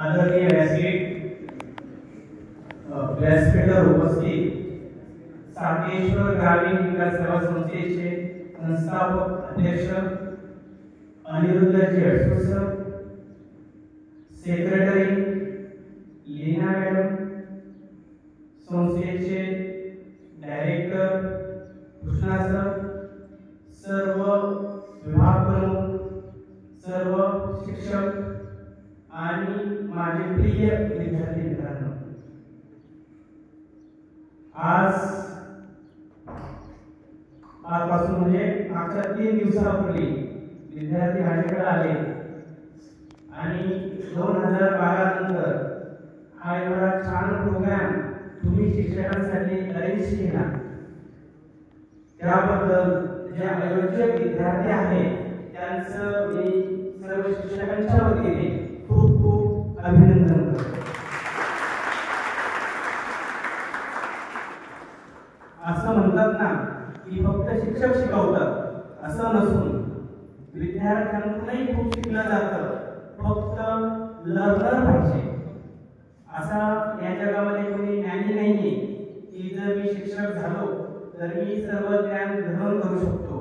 आदरणीय व्यासपीठावर उपस्थित साकेश्वर ग्रामीण विकास सेवा संस्थेचे संस्थापक अध्यक्ष Aniruddha Adsul sir, secretary Leena madam, संस्थेचे डायरेक्टर कृष्णा सर, सर्व विभाग प्रमुख, सर्व शिक्षक आणि माझे प्रिय विद्यार्थी मित्रांनो, आजपासून म्हणजे मागच्या 3 दिवसापूर्वी विद्यार्थी माझ्याकडे आले आणि 2012 नंतर हा एवढा छान प्रोग्राम तुम्ही शिक्षकांसाठी अरेंज केला, त्याबद्दल जे आयोजक विद्यार्थी आहेत त्यांचं मी सर्व शिक्षकांच्या वतीने खूप खूप अभिनंदन करतो. असं म्हणतात ना की फक्त शिक्षक शिकवतात, असं नसून विद्यार्थ्यांनाही खूप शिकलं जातं, फक्त लर्नर पाहिजे. असा या जगामध्ये कोणी ज्ञानी नाहीये की जर मी शिक्षक झालो तर मी सर्व ज्ञान ग्रहण करू शकतो.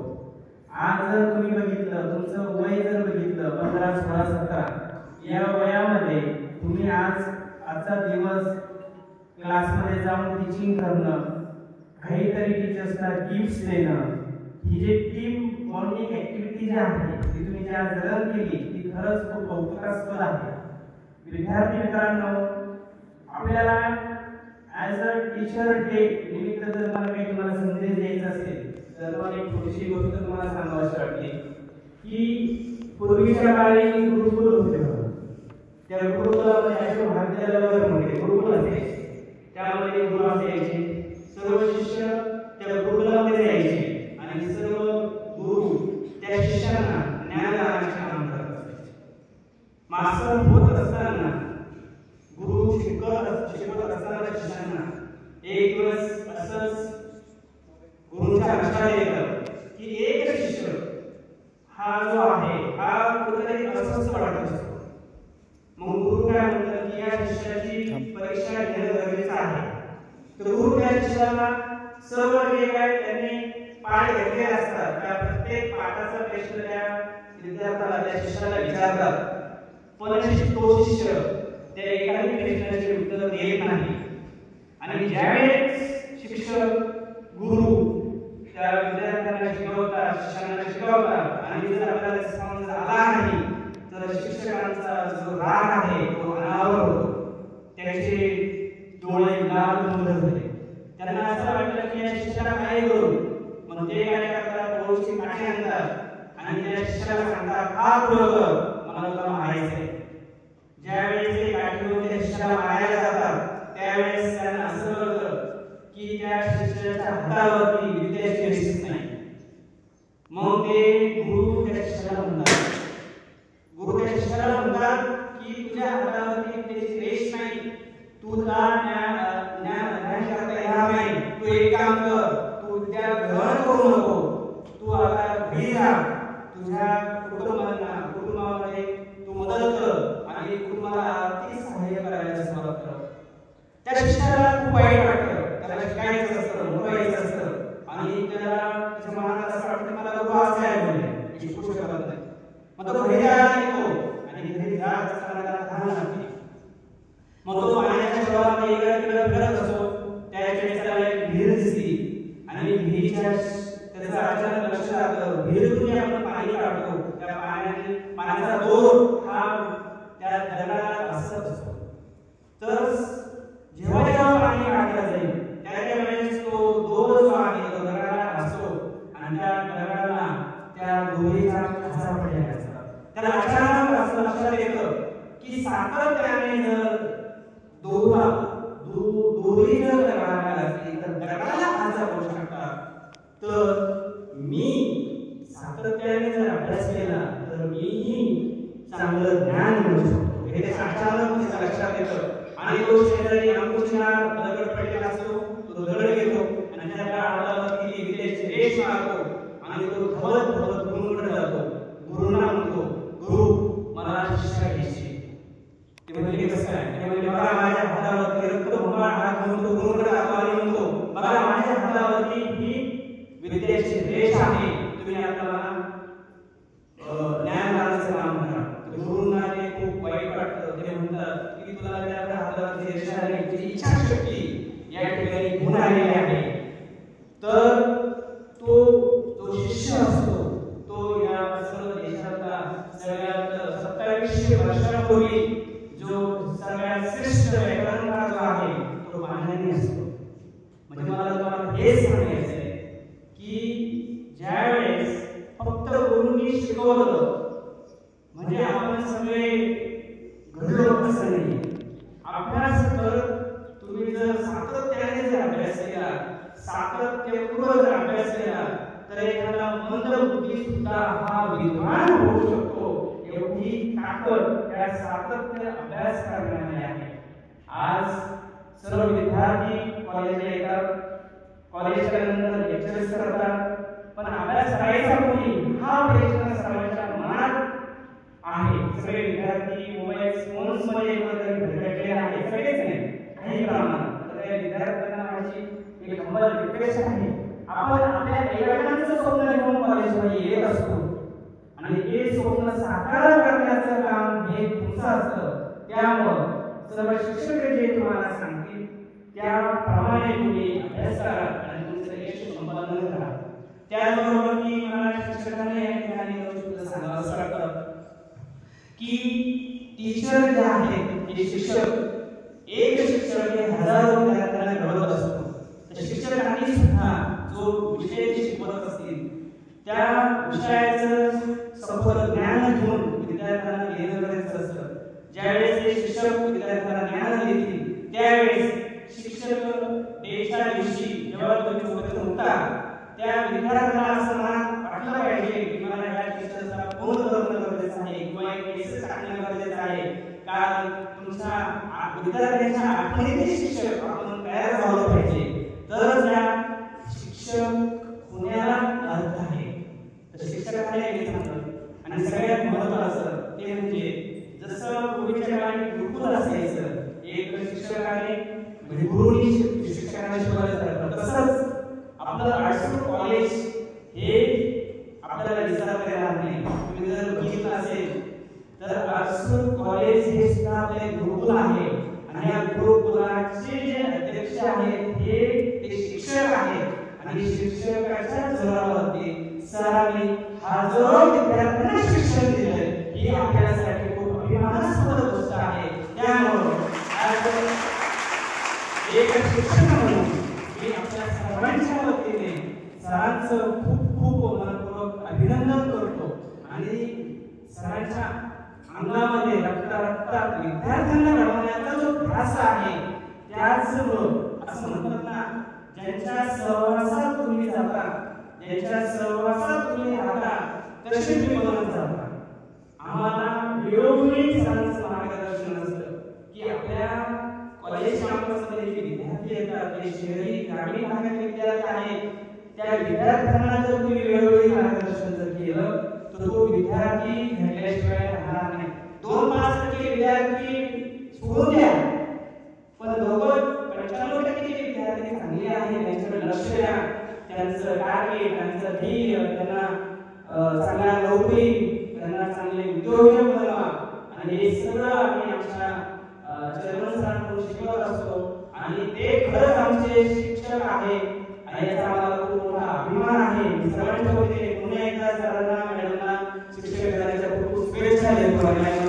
आज जर तुम्ही बघितलं, तुमचं वय जर बघितलं 15, 16, 17 या वयामध्ये तुम्ही आजचा दिवस क्लासमध्ये जाऊन टीचिंग करणं, काहीतरी टीचर्सला गिफ्ट्स देणं, ही जे टीम बॉन्डिंग ऍक्टिव्हिटी जी आहे ती तुम्ही ज्या जर केली ती खरंच खूप कौतुकास्पद आहे. विद्यार्थी मित्रांनो, आपल्याला ॲज अ टीचर डे निमित्त जर मला काही तुम्हाला संदेश द्यायचा असेल तर मला एक छोटीशी गोष्ट तुम्हाला सांगावीशी वाटते की पूर्वीच्या काळी गुरुकुल होते. त्या गुरुकुलामध्ये असे महाविद्यालयावर म्हणजे गुरुकुल असे, त्यामध्ये गुरु असायचे, सर्व शिष्य त्या गुरुकुलामध्ये यायचे आणि सर्व गुरु त्या शिष्यांना ज्ञानदानाचे काम करत असायचे. मास्तर होत असताना, गुरु शिकवत असताना शिष्यांना एक दिवस असंच गुरुच्या लक्षात येतं की एक शिष्य हा जो आहे हा कुठेतरी अस्वस्थ वाटत असतो. मग गुरु काय म्हणतात की या शिष्याची परीक्षा घेणं गरजेचं आहे. तर गुरु त्या शिष्याला सर्व जे काय त्यांनी पाठ घेतले असतात त्या प्रत्येक पाठाचा प्रश्न त्या विद्यार्थ्याला, त्या शिष्याला विचारतात, पण तो शिष्य त्या एकाही प्रश्नाचे उत्तर देत नाही. आणि ज्यावेळेस शिक्षक गुरु त्या विद्यार्थ्यांना शिकवतात, शिष्यांना शिकवतात आणि जर आपल्याला समज आला नाही तर शिक्षकांचा जो राग आहे तो अनावर होतो. त्याचे डोळे लाल झाले, त्यांना असं वाटलं की या शिष्याला काय करू. मग ते काय करतात, डोळ्याची काठी आणतात आणि त्या शिष्याला सांगतात, हा प्रयोग मला तुला मारायचंय. ज्यावेळेस ते काठीवर त्या शिष्याला मारायला जातात त्यावेळेस त्यांना असं कळतं की त्या शिष्याच्या हातावरती विद्याची रेष नाही. मग ते गुरु त्या शिष्याला म्हणतात की तुझ्या हातावरती विद्याची रेष नाही, तुला ज्ञान करता येणार नाही. तू एक काम कर, तू विद्या ग्रहण करू नको, तू आता घरी जा, तुझ्या कुटुंबामध्ये तू मदत कर आणि कुटुंबाला आर्थिक सहाय्य करायला सुरुवात कर. त्या शिष्याला खूप वाईट वाटतं, त्याला शिकायचं असतं, मोठं व्हायचं असतं आणि त्याला त्याच्या मनात असं वाटतं की मला गुरु आज काय बोलले शिकू शकत नाही. मग तो घरी जायला येतो आणि घरी जात असताना त्याला तहान लागते. मग तो पाण्याच्या शोधामध्ये इकडे फिरत असतो. त्यावेळेस त्याला एक विहीर दिसली आणि विहिरीच्या त्याचं अचानक लक्ष लागतं, विहिरीतून आपण पाणी काढतो, त्या पाण्याचा दोर हा त्या दगडाला घासत असतो. तर जेव्हा पाणी काढलं जाईल त्यावेळेस तो दोर जो आहे तो दगडाला घासतो आणि त्या दगडाला त्या दोरीचा घासा पडलेला असतो. त्याला अचानक असं लक्षात येतं की सातत्याने जर दोरी जर दगडाला लागली तर दगडाला घासा पडू शकतात. तर मी सातत्याने जर अभ्यास केला तर मीही चांगलं ज्ञान मिळवू शकतो. हे अचानक त्याच्या लक्षात येतं आणि तो शेजारी अंकुशला दगड पडलेला असतो, तो दगड घेतो आणि त्याच्या हातावरती विद्याची रेष मारतो आणि तो धवत गुरुकडे जातो. गुरुंना म्हणतो, गुरु मला शिक्षा घ्यायची. ते म्हणजे 2500 वर्षापूर्वी जो सगळ्यात श्रेष्ठ व्याकरणकार जो आहे तो पाणिनी असतो. म्हणजे मला तुम्हाला हे सांगायचं आहे की ज्यावेळेस फक्त गुरुंनी शिकवलं म्हणजे आपण सगळे घडलो असं नाही. अभ्यास करत तुम्ही जर सातत्याने जर अभ्यास केला, सातत्यपूर्वक जर अभ्यास केला तर एखादा मंदबुद्धी सुद्धा हा विद्वान होऊ शकतो. एवढी ताकद त्या सातत्य अभ्यास करण्यामध्ये आहे. आज सर्व विद्यार्थी कॉलेजला येतात, कॉलेजच्या नंतर लेक्चर्स करतात, पण अभ्यास करायचा कोणी हा प्रश्न सर्वांच्या मनात आहे. सगळे विद्यार्थी मोबाईल फोन्स मध्ये भरकटलेले आहेत, सगळेच नाही काही प्रमाणात. तर त्या विद्यार्थ्यांना माझी एक हंबल रिक्वेस्ट आहे, आपण आपल्या आईवडिलांचं स्वप्न घेऊन कॉलेजमध्ये येत असतो आणि हे स्वप्न साकार करण्याचं काम हे तुमचं असतं. त्यामुळं सर्व शिक्षक जे तुम्हाला सांगतील त्याप्रमाणे तुम्ही अभ्यास करा आणि तुमचं यश संपादन करा. त्याचबरोबर की मला शिक्षकांना या ठिकाणी सांगावं असं वाटतं की टीचर जे आहेत ते शिक्षक एक शिक्षक हे हजारो विद्यार्थ्यांना घडवत असतो. तर शिक्षकांनी सुद्धा जो विषय शिकवत असतील त्या विषयाचं सखोल ज्ञान घेऊन विद्यार्थ्यांना देणं गरजेचं असतं. ज्यावेळेस ते शिक्षक विद्यार्थ्यांना ज्ञान देतील त्यावेळेस शिक्षक डेच्या दिवशी जेव्हा तुम्ही सोबत उठता त्या विद्यार्थ्यांना असं मनात वाटलं पाहिजे की मला या टीचरचा फोन करणं गरजेचं आहे किंवा एक मेसेज टाकणं गरजेचं आहे. कारण तुमच्या विद्यार्थ्यांच्या आठवणीने शिक्षक आपण तयार झालो पाहिजे, तरच या शिक्षक होण्याला अर्थ आहे. तर शिक्षकाला हे सांगतात. आणि सगळ्यात महत्त्वाचं ते म्हणजे जसं पूर्वीच्या काळी गुरुकुल असायचं, एक शिक्षकाने म्हणजे गुरुनी शिक्षकांना शिकवलं जातं, तसंच आपलं आर्ट्स कॉलेज हे आपल्याला विसरता येणार नाही. तुम्ही जर बघितलं असेल तर आर्ट्स कॉलेज हे सुद्धा आपले गुरुकुल आहे आणि या गुरुकुलाचे जे अध्यक्ष आहेत ते शिक्षक आहेत आणि शिक्षकाच्या जोरावरती सरांनी हजारो विद्यार्थ्यांना शिक्षण दिलं ही आपल्यासाठी खूप अभिमानास्पद गोष्ट आहे. त्यामुळे एक शिक्षक म्हणून मी आपल्या सर्वांच्या वतीने सरांचं खूप खूप मनपूर्वक अभिनंदन करतो आणि सरांच्या अंगामध्ये रक्तात विद्यार्थ्यांना घडवण्याचा जो ध्यास आहे त्याचमुळं असं म्हणतात ना, ज्यांच्या सहवासात तुम्ही जाता, ज्यांच्या सहवासात तुम्ही राहता तसे तुम्ही बनत जाता. आम्हाला वेळोवेळी सरांचं मार्गदर्शन असतं की आपल्या कॉलेज कॅम्पसमध्ये जे विद्यार्थी येतात ते शहरी ग्रामीण भागातील विद्यार्थी आहेत, त्या विद्यार्थ्यांना जर तुम्ही वेळोवेळी मार्गदर्शन जर केलं तर तो विद्यार्थी घडल्याशिवाय राहणार नाही. 2-5% विद्यार्थी सोडून द्या, पण 95% विद्यार्थी चांगले आहेत, त्यांच्याकडे लक्ष द्या, त्यांचं टार्गेट, त्यांचं ध्येय, त्यांना चांगल्या नोकरी, त्यांना चांगले उद्योजक बनवा. आणि हे सगळं आम्ही आमच्या चेअरमन सरांकडून शिकवत असतो आणि ते खरंच आमचे शिक्षक आहेत आणि याचा आम्हाला खूप मोठा अभिमान आहे. मी सर्वांच्या वतीने पुन्हा एकदा सरांना मॅडमना शिक्षक दिनाच्या खूप शुभेच्छा देतो.